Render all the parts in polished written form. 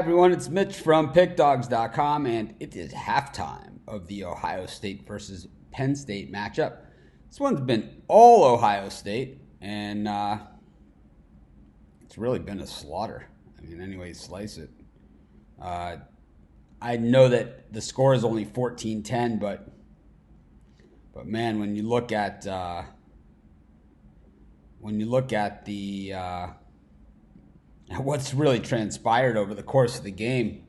Everyone, it's Mitch from PickDogs.com, and it is halftime of the Ohio State versus Penn State matchup. This one's been all Ohio State, and it's really been a slaughter. I mean, any way you slice it. I know that the score is only 14-10, but man, when you look at the what's really transpired over the course of the game,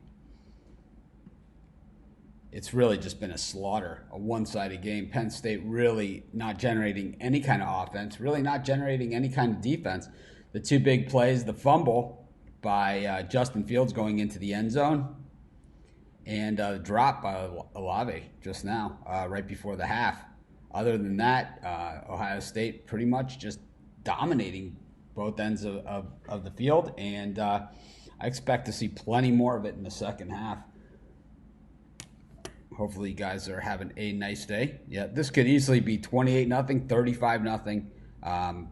it's really just been a slaughter, a one-sided game. Penn State really not generating any kind of offense, really not generating any kind of defense. The two big plays, the fumble by Justin Fields going into the end zone, and the drop by Olave just now, right before the half. Other than that, Ohio State pretty much just dominating both ends of the field, and I expect to see plenty more of it in the second half. Hopefully you guys are having a nice day. Yeah, this could easily be 28-0, 35-0.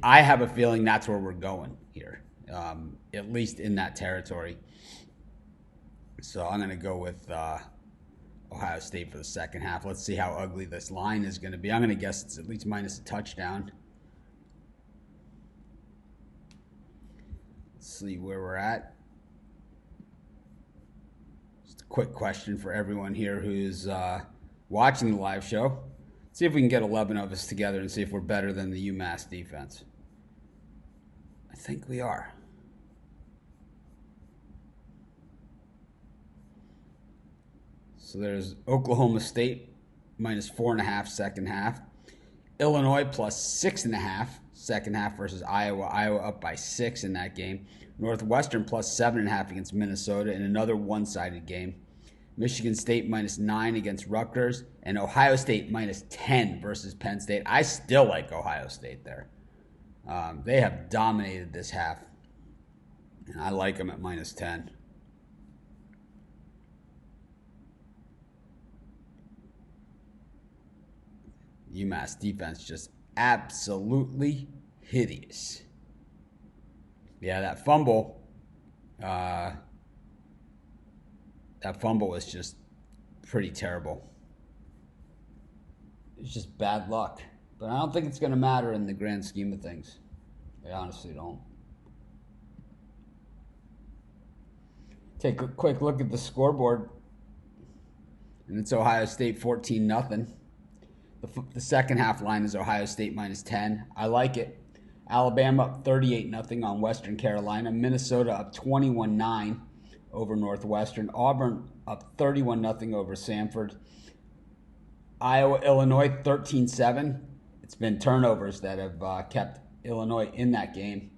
I have a feeling that's where we're going here, at least in that territory. So I'm going to go with Ohio State for the second half. Let's see how ugly this line is going to be. I'm going to guess it's at least minus a touchdown. See where we're at. Just a quick question for everyone here who's watching the live show. See if we can get 11 of us together and see if we're better than the UMass defense. I think we are. So there's Oklahoma State minus 4.5 second half. Illinois plus 6.5 second half versus Iowa. Iowa up by 6 in that game. Northwestern plus 7.5 against Minnesota in another one-sided game. Michigan State minus 9 against Rutgers. And Ohio State minus 10 versus Penn State. I still like Ohio State there. They have dominated this half. And I like them at minus 10. UMass defense just absolutely hideous. Yeah, that fumble was just pretty terrible. It's just bad luck. But I don't think it's going to matter in the grand scheme of things. I honestly don't. Take a quick look at the scoreboard. And it's Ohio State 14-0. The second half line is Ohio State minus 10. I like it. Alabama up 38-0 on Western Carolina. Minnesota up 21-9 over Northwestern. Auburn up 31-0 over Samford. Iowa, Illinois 13-7. It's been turnovers that have kept Illinois in that game.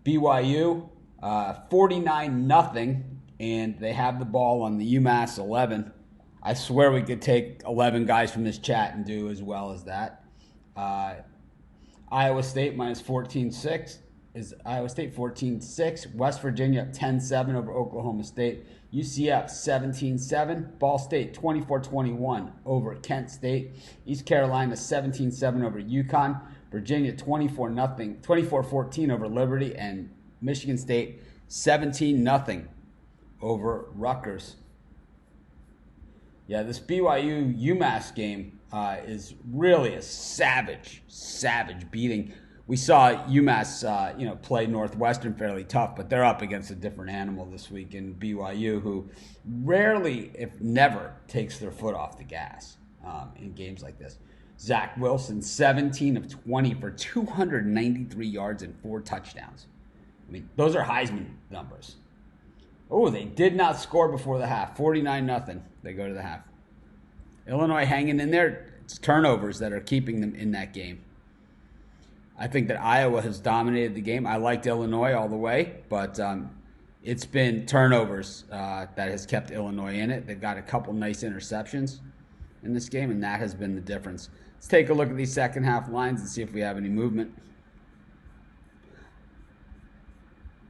BYU 49-0, and they have the ball on the UMass 11. I swear we could take 11 guys from this chat and do as well as that. Iowa State minus 14-6 is Iowa State 14-6. West Virginia 10-7 over Oklahoma State. UCF 17-7. Ball State 24-21 over Kent State. East Carolina 17-7 over UConn. Virginia 24-14 over Liberty. And Michigan State 17-0 over Rutgers. Yeah, this BYU UMass game is really a savage beating. We saw UMass, play Northwestern fairly tough, but they're up against a different animal this week in BYU, who rarely, if never, takes their foot off the gas in games like this. Zach Wilson, 17 of 20 for 293 yards and 4 touchdowns. I mean, those are Heisman numbers. Oh, they did not score before the half. 49-0. They go to the half. Illinois hanging in there. It's turnovers that are keeping them in that game. I think that Iowa has dominated the game. I liked Illinois all the way, but it's been turnovers that has kept Illinois in it. They've got a couple nice interceptions in this game, and that has been the difference. Let's take a look at these second half lines and see if we have any movement.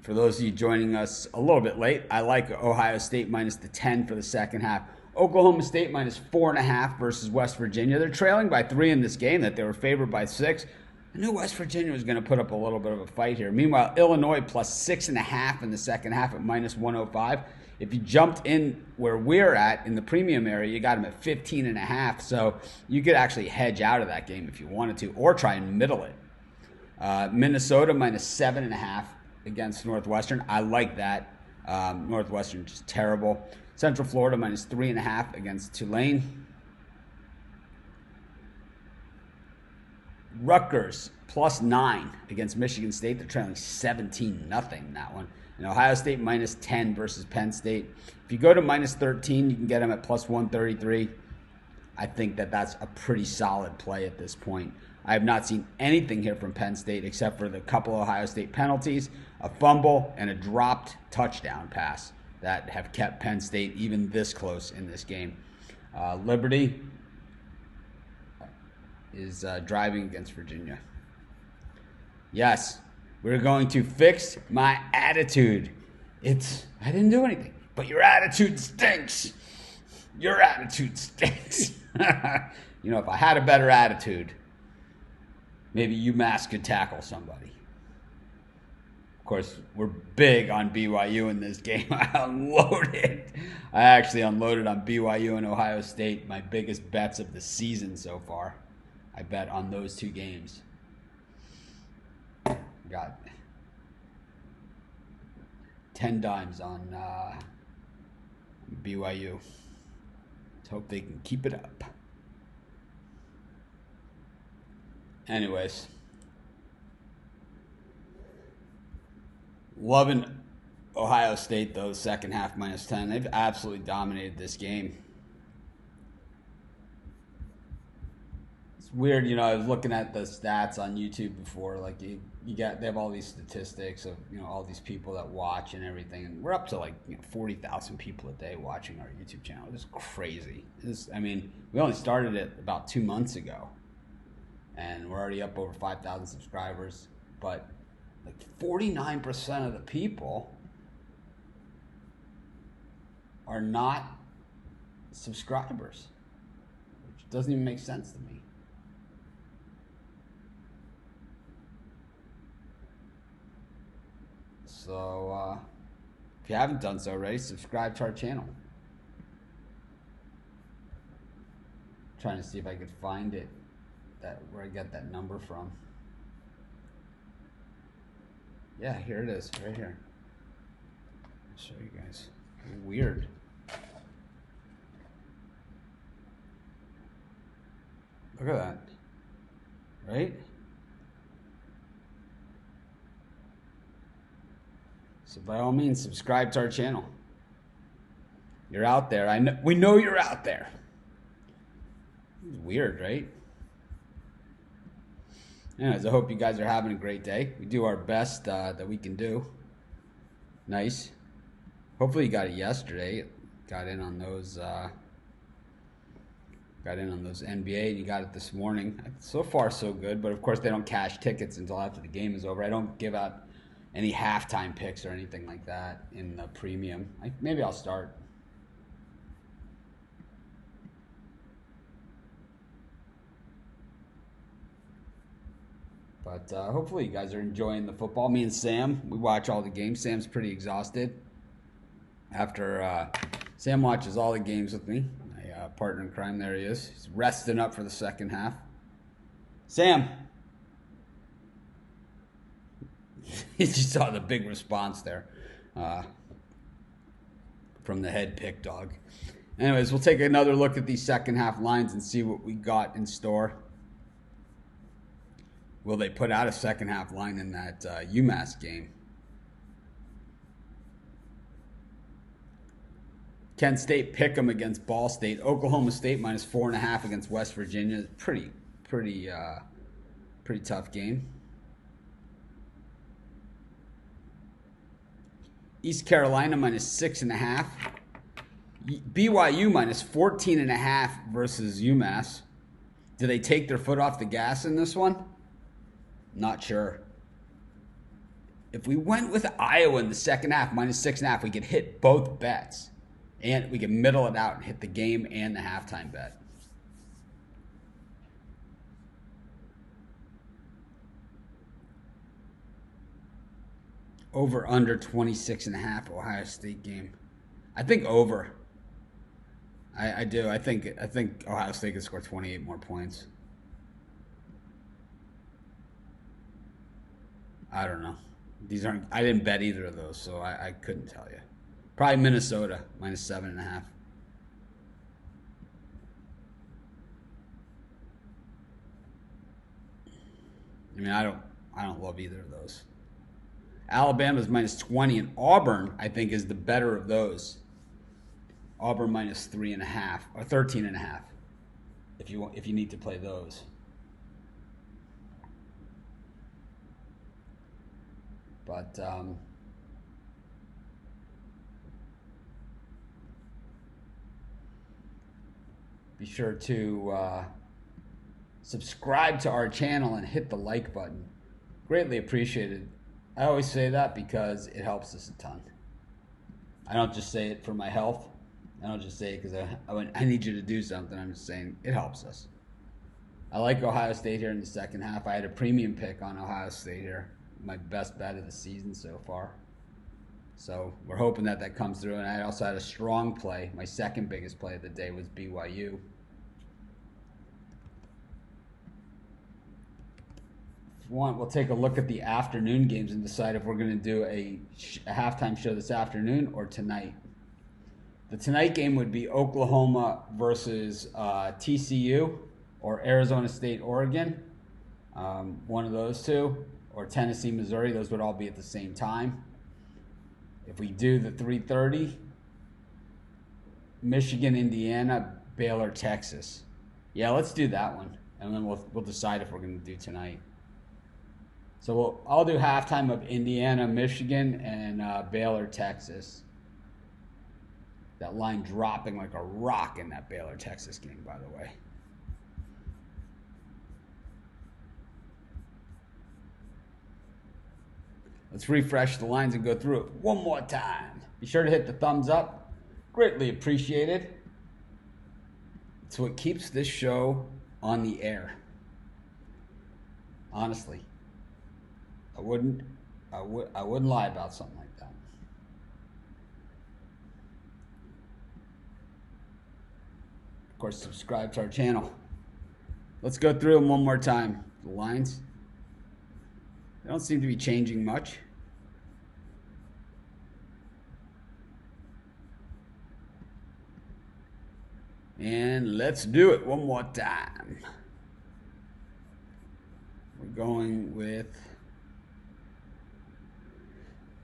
For those of you joining us a little bit late, I like Ohio State minus the 10 for the second half. Oklahoma State minus 4.5 versus West Virginia. They're trailing by 3 in this game that they were favored by 6. I knew West Virginia was going to put up a little bit of a fight here. Meanwhile, Illinois plus 6.5 in the second half at minus 105. If you jumped in where we're at in the premium area, you got them at 15.5. So you could actually hedge out of that game if you wanted to, or try and middle it. Minnesota minus 7.5 against Northwestern. I like that. Northwestern just terrible. Central Florida minus 3.5 against Tulane. Rutgers plus 9 against Michigan State. They're trailing 17-0 in that one. And Ohio State minus 10 versus Penn State. If you go to minus 13, you can get them at plus 133. I think that that's a pretty solid play at this point. I have not seen anything here from Penn State except for the couple Ohio State penalties, a fumble, and a dropped touchdown pass that have kept Penn State even this close in this game. Liberty is driving against Virginia. Yes, we're going to fix my attitude. I didn't do anything, but your attitude stinks. Your attitude stinks. You know, if I had a better attitude, maybe UMass could tackle somebody. Of course, we're big on BYU in this game. I actually unloaded on BYU and Ohio State, my biggest bets of the season so far. I bet on those two games. Got 10 dimes on BYU. Let's hope they can keep it up. Anyways. Loving Ohio State, though, second half minus 10. They've absolutely dominated this game. Weird, you know, I was looking at the stats on YouTube before, like they have all these statistics of, you know, all these people that watch and everything, and we're up to like, you know, 40,000 people a day watching our YouTube channel. It's crazy. I mean, we only started it about 2 months ago, and we're already up over 5,000 subscribers, but like 49% of the people are not subscribers, which doesn't even make sense to me. So, if you haven't done so already, subscribe to our channel. I'm trying to see if I could find it, where I got that number from. Yeah, here it is, right here. I'll show you guys. Weird. Look at that. Right? So by all means, subscribe to our channel. You're out there. We know you're out there. It's weird, right? Anyways, I hope you guys are having a great day. We do our best that we can do. Nice. Hopefully you got it yesterday. Got in on those NBA, and you got it this morning. So far, so good. But of course, they don't cash tickets until after the game is over. I don't give out any halftime picks or anything like that in the premium. Maybe I'll start. But hopefully you guys are enjoying the football. Me and Sam, we watch all the games. Sam's pretty exhausted. After Sam watches all the games with me. My partner in crime, there he is. He's resting up for the second half. Sam! You just saw the big response there from the head pick dog. Anyways, we'll take another look at these second half lines and see what we got in store. Will they put out a second half line in that UMass game? Kent State pick 'em against Ball State. Oklahoma State minus 4.5 against West Virginia. Pretty tough game. East Carolina minus 6.5. BYU minus 14.5 versus UMass. Do they take their foot off the gas in this one? Not sure. If we went with Iowa in the second half, minus 6.5, we could hit both bets. And we could middle it out and hit the game and the halftime bet. Over under 26.5 Ohio State game. I think over. I do. I think Ohio State could score 28 more points. I don't know. These aren't. I didn't bet either of those, so I couldn't tell you. Probably Minnesota minus 7.5. I mean, I don't love either of those. Alabama's minus 20, and Auburn, I think, is the better of those. Auburn minus 3.5 or 13.5. If you need to play those. But be sure to subscribe to our channel and hit the like button. Greatly appreciated. I always say that because it helps us a ton. I don't just say it for my health. I don't just say it because I need you to do something. I'm just saying it helps us. I like Ohio State here in the second half. I had a premium pick on Ohio State here. My best bet of the season so far. So we're hoping that comes through. And I also had a strong play. My second biggest play of the day was BYU. If you want, we'll take a look at the afternoon games and decide if we're going to do a halftime show this afternoon or tonight. The tonight game would be Oklahoma versus TCU or Arizona State, Oregon. One of those two. Or Tennessee, Missouri. Those would all be at the same time. If we do the 3:30, Michigan, Indiana, Baylor, Texas. Yeah, let's do that one. And then we'll decide if we're going to do tonight. So I'll do halftime of Indiana, Michigan, and Baylor, Texas. That line dropping like a rock in that Baylor, Texas game, by the way. Let's refresh the lines and go through it one more time. Be sure to hit the thumbs up. Greatly appreciated. It's what keeps this show on the air. Honestly. I wouldn't lie about something like that. Of course, subscribe to our channel. Let's go through them one more time. The lines. They don't seem to be changing much. And let's do it one more time. We're going with...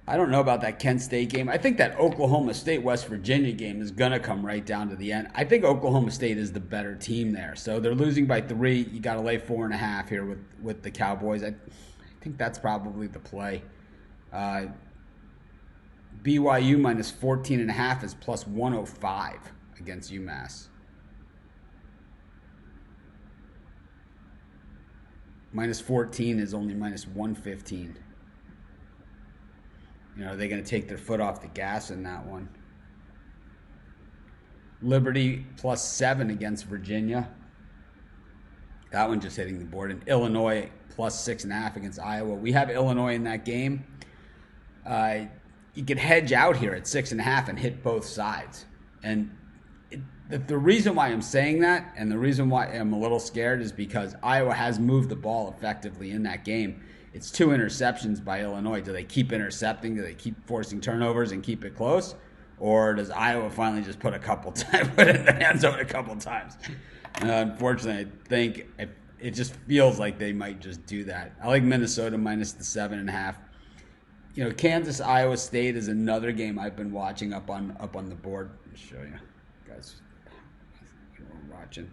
I don't know about that Kent State game. I think that Oklahoma State, West Virginia game is going to come right down to the end. I think Oklahoma State is the better team there. So they're losing by 3. You got to lay 4.5 here with the Cowboys. I think that's probably the play. BYU minus 14.5 is plus 105 against UMass. Minus 14 is only minus 115. You know, are they going to take their foot off the gas in that one? Liberty plus 7 against Virginia. That one just hitting the board. And Illinois plus 6.5 against Iowa. We have Illinois in that game. You could hedge out here at 6.5 and hit both sides. And the reason why I'm saying that, and the reason why I'm a little scared, is because Iowa has moved the ball effectively in that game. It's 2 interceptions by Illinois. Do they keep intercepting? Do they keep forcing turnovers and keep it close? Or does Iowa finally just put it in their end zone a couple times? Unfortunately, I think it just feels like they might just do that. I like Minnesota minus the 7.5. You know, Kansas, Iowa State is another game I've been watching up on the board. Let me show you guys what we're watching.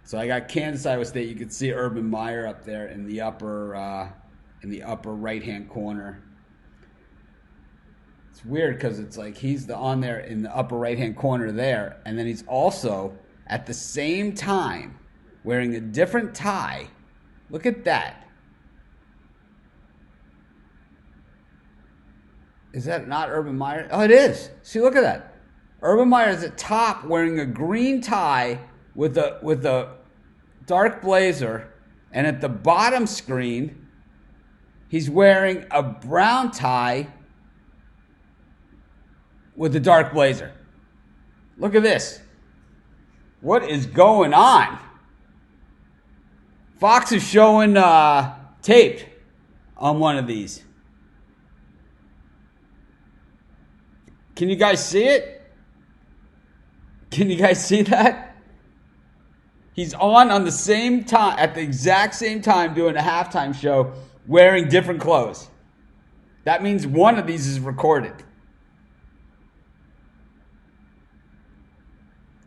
So I got Kansas, Iowa State. You can see Urban Meyer up there in the upper right-hand corner. It's weird because it's like he's on there in the upper right-hand corner there, and then he's also at the same time wearing a different tie. Look at that. Is that not Urban Meyer? Oh, it is. See, look at that. Urban Meyer is at top wearing a green tie with a dark blazer, and at the bottom screen, he's wearing a brown tie with the dark blazer. Look at this. What is going on? Fox is showing taped on one of these. Can you guys see it? Can you guys see that? He's on the same time, at the exact same time, doing a halftime show wearing different clothes. That means one of these is recorded.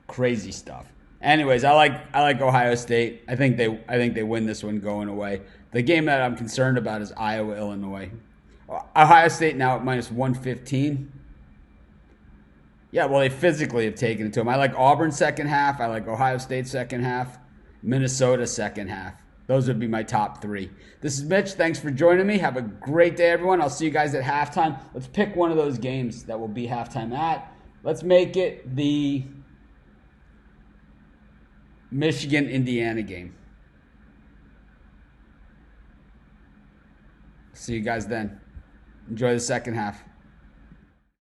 Crazy stuff. Anyways, I like Ohio State. I think they win this one going away. The game that I'm concerned about is Iowa, Illinois. Ohio State now at minus 115. Yeah, well, they physically have taken it to them. I like Auburn second half. I like Ohio State second half. Minnesota second half. Those would be my top three. This is Mitch. Thanks for joining me. Have a great day, everyone. I'll see you guys at halftime. Let's pick one of those games that will be halftime at. Let's make it the Michigan-Indiana game. See you guys then. Enjoy the second half.